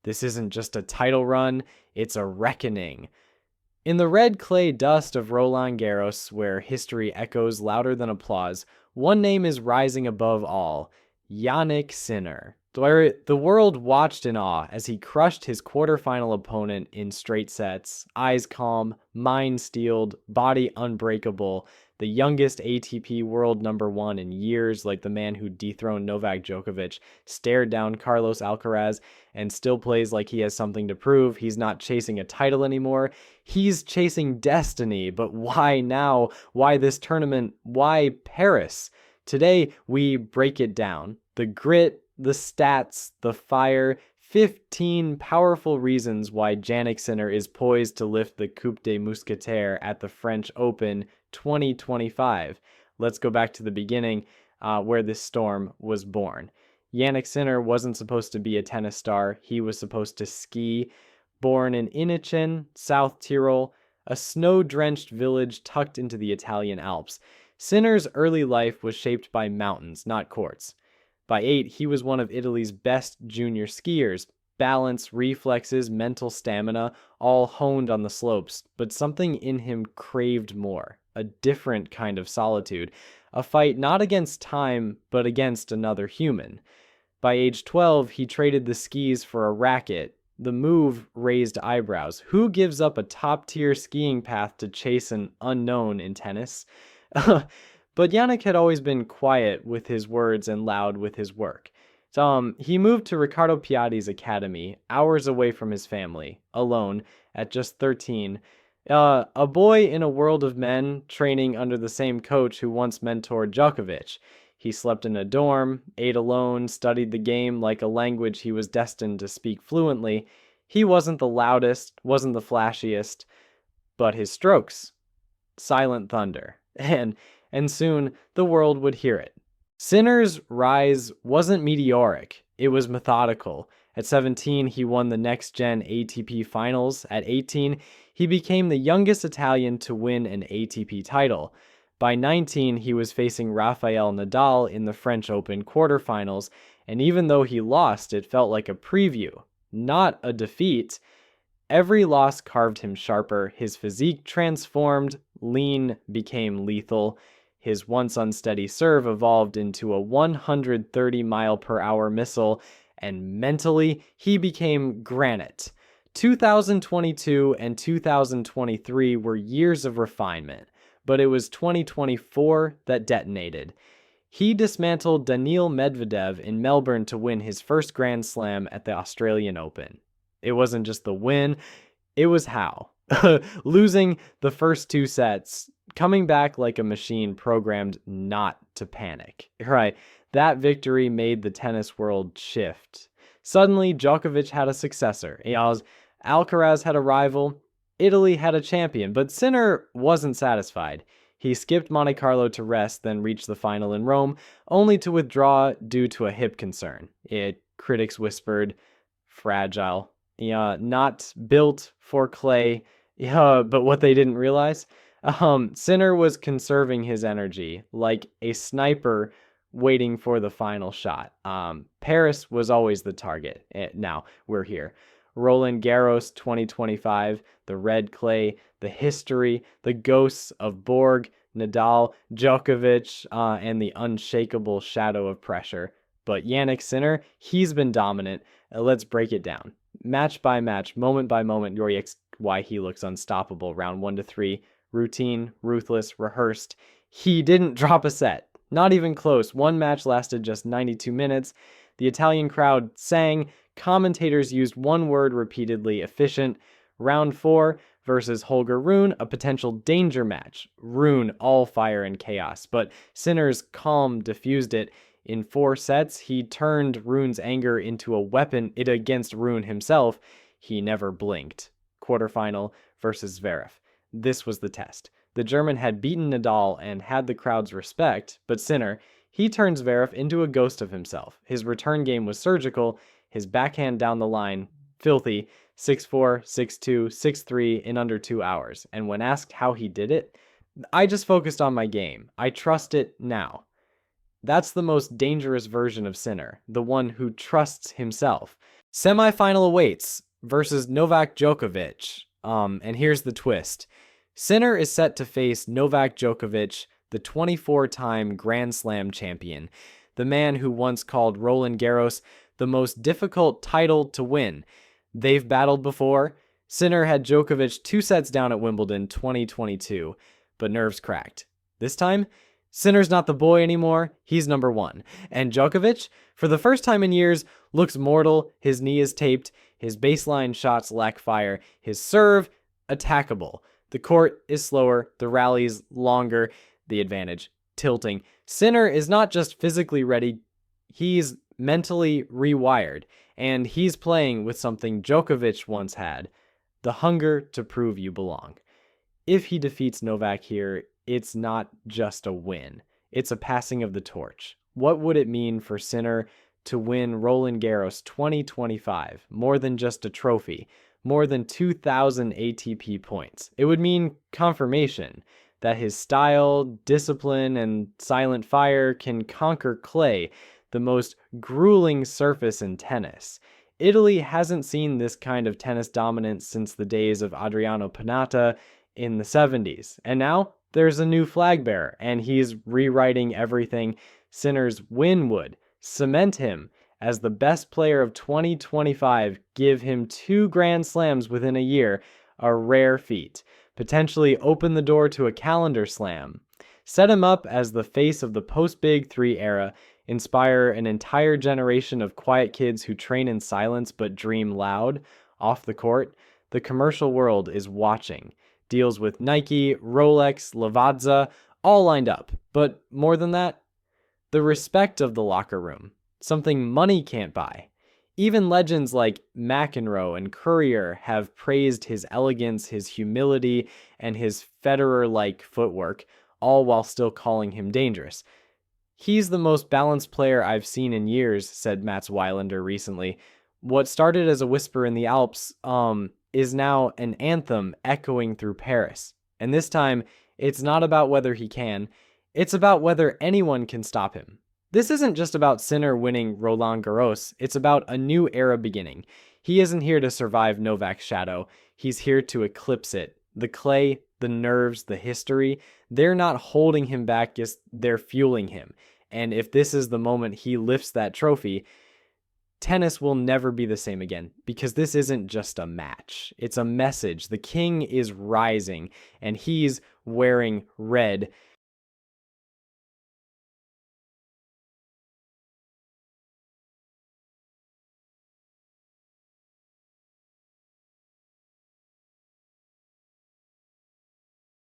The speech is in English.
This isn't just a title run, it's a reckoning. In the red clay dust of Roland-Garros, where history echoes louder than applause, one name is rising above all: Jannik Sinner. The world watched in awe as he crushed his quarterfinal opponent in straight sets, eyes calm, mind steeled, body unbreakable, the youngest ATP world number one in years, like the man who dethroned Novak Djokovic, stared down Carlos Alcaraz and still plays like he has something to prove. He's not chasing a title anymore. He's chasing destiny. But why now? Why this tournament? Why Paris? Today, we break it down. The grit, the stats, the fire, 15 powerful reasons why Jannik Sinner is poised to lift the Coupe des Mousquetaires at the French Open 2025. Let's go back to the beginning, where this storm was born. Jannik Sinner wasn't supposed to be a tennis star. He was supposed to ski. Born in Innichen, South Tyrol, a snow-drenched village tucked into the Italian Alps, Sinner's early life was shaped by mountains, not courts. By 8, he was one of Italy's best junior skiers. Balance, reflexes, mental stamina, all honed on the slopes, but something in him craved more, a different kind of solitude, a fight not against time, but against another human. By age 12, he traded the skis for a racket. The move raised eyebrows. Who gives up a top-tier skiing path to chase an unknown in tennis? But Jannik had always been quiet with his words and loud with his work. He moved to Riccardo Piatti's academy, hours away from his family, alone, at just 13. A boy in a world of men, training under the same coach who once mentored Djokovic. He slept in a dorm, ate alone, studied the game like a language he was destined to speak fluently. He wasn't the loudest, wasn't the flashiest, but his strokes. Silent thunder. And soon the world would hear it. Sinner's rise wasn't meteoric, it was methodical. At 17, he won the next-gen ATP finals. At 18, he became the youngest Italian to win an ATP title. By 19, he was facing Rafael Nadal in the French Open quarterfinals, and even though he lost, it felt like a preview, not a defeat. Every loss carved him sharper, his physique transformed, lean became lethal. His once unsteady serve evolved into a 130-mile-per-hour missile, and mentally, he became granite. 2022 and 2023 were years of refinement, but it was 2024 that detonated. He dismantled Daniil Medvedev in Melbourne to win his first Grand Slam at the Australian Open. It wasn't just the win, it was how. Losing the first 2 sets, coming back like a machine programmed not to panic. Right, that victory made the tennis world shift. Suddenly, Djokovic had a successor. Alcaraz had a rival. Italy had a champion, but Sinner wasn't satisfied. He skipped Monte Carlo to rest, then reached the final in Rome, only to withdraw due to a hip concern. Critics whispered, fragile. Not built for clay. But what they didn't realize? Sinner was conserving his energy, like a sniper waiting for the final shot. Paris was always the target. Now, we're here. Roland-Garros 2025, the red clay, the history, the ghosts of Borg, Nadal, Djokovic, and the unshakable shadow of pressure. But Jannik Sinner, he's been dominant. Let's break it down. Match by match, moment by moment, why he looks unstoppable. Round 1 to 3, routine, ruthless, rehearsed. He didn't drop a set, not even close. One match lasted just 92 minutes. The Italian crowd sang. Commentators used one word repeatedly: efficient. Round 4 versus Holger Rune, a potential danger match. Rune, all fire and chaos, but Sinner's calm diffused it. In 4 sets, he turned Rune's anger into a weapon against Rune himself. He never blinked. Quarterfinal versus Zverev. This was the test. The German had beaten Nadal and had the crowd's respect, but Sinner, he turned Zverev into a ghost of himself. His return game was surgical, his backhand down the line, filthy, 6-4, 6-2, 6-3 in under 2 hours. And when asked how he did it, I just focused on my game. I trust it now. That's the most dangerous version of Sinner, the one who trusts himself. Semifinal awaits versus Novak Djokovic. And here's the twist. Sinner is set to face Novak Djokovic, the 24-time Grand Slam champion, the man who once called Roland-Garros the most difficult title to win. They've battled before. Sinner had Djokovic 2 sets down at Wimbledon 2022, but nerves cracked. This time, Sinner's not the boy anymore, he's number 1. And Djokovic, for the first time in years, looks mortal, his knee is taped, his baseline shots lack fire, his serve, attackable. The court is slower, the rallies longer, the advantage tilting. Sinner is not just physically ready, he's mentally rewired, and he's playing with something Djokovic once had, the hunger to prove you belong. If he defeats Novak here, it's not just a win. It's a passing of the torch. What would it mean for Sinner to win Roland-Garros 2025? More than just a trophy, more than 2,000 ATP points. It would mean confirmation that his style, discipline, and silent fire can conquer clay, the most grueling surface in tennis. Italy hasn't seen this kind of tennis dominance since the days of Adriano Panatta in the 70s. And now there's a new flag bearer, and he's rewriting everything. Sinner's win would cement him as the best player of 2025, give him 2 Grand Slams within a year, a rare feat, potentially open the door to a calendar slam, set him up as the face of the post-Big 3 era, inspire an entire generation of quiet kids who train in silence but dream loud. Off the court, the commercial world is watching. Deals with Nike, Rolex, Lavazza, all lined up. But more than that, the respect of the locker room, something money can't buy. Even legends like McEnroe and Courier have praised his elegance, his humility, and his Federer-like footwork, all while still calling him dangerous. He's the most balanced player I've seen in years, said Mats Wilander recently. What started as a whisper in the Alps is now an anthem echoing through Paris. And this time, it's not about whether he can, it's about whether anyone can stop him. This isn't just about Sinner winning Roland-Garros, it's about a new era beginning. He isn't here to survive Novak's shadow, he's here to eclipse it. The clay, the nerves, the history, they're not holding him back, just they're fueling him. And if this is the moment he lifts that trophy, tennis will never be the same again, because this isn't just a match. It's a message. The king is rising, and he's wearing red.